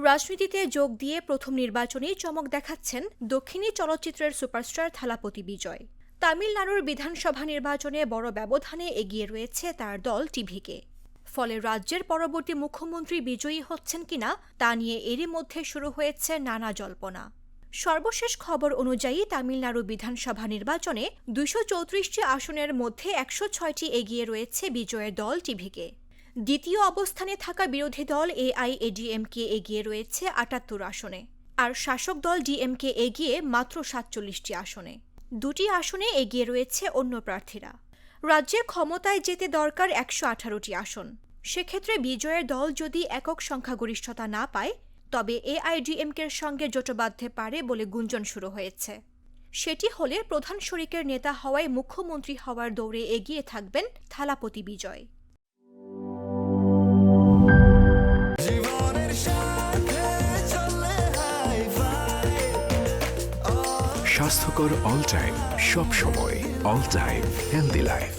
রাজনীতিতে যোগ দিয়ে প্রথম নির্বাচনেই চমক দেখাচ্ছেন দক্ষিণী চলচ্চিত্রের সুপারস্টার থালাপতি বিজয়। তামিলনাড়ুর বিধানসভা নির্বাচনে বড় ব্যবধানে এগিয়ে রয়েছে তার দল টিভিকে। ফলে রাজ্যের পরবর্তী মুখ্যমন্ত্রী বিজয়ী হচ্ছেন কিনা তা নিয়ে এরই মধ্যে শুরু হয়েছে নানা জল্পনা। সর্বশেষ খবর অনুযায়ী তামিলনাড়ু বিধানসভা নির্বাচনে ২৩৪টি আসনের মধ্যে ১০৬টি এগিয়ে রয়েছে বিজয়ের দল টিভিকে। দ্বিতীয় অবস্থানে থাকা বিরোধী দল এআইএডিএমকে এগিয়ে রয়েছে ৭৮ আসনে, আর শাসক দল ডিএমকে এগিয়ে মাত্র ৪৭টি আসনে। দুটি আসনে এগিয়ে রয়েছে অন্য প্রার্থীরা। রাজ্যে ক্ষমতায় যেতে দরকার ১১৮টি আসন। সেক্ষেত্রে বিজয়ের দল যদি একক সংখ্যাগরিষ্ঠতা না পায়, তবে এআইডিএমকের সঙ্গে জোট বাঁধতে পারে বলে গুঞ্জন শুরু হয়েছে। সেটি হলে প্রধান শরিকের নেতা হওয়ায় মুখ্যমন্ত্রী হওয়ার দৌড়ে এগিয়ে থাকবেন থালাপতি বিজয়। স্বাস্থ্যকর অল টাইম, সব সময় অল টাইম হেলদি লাইফ।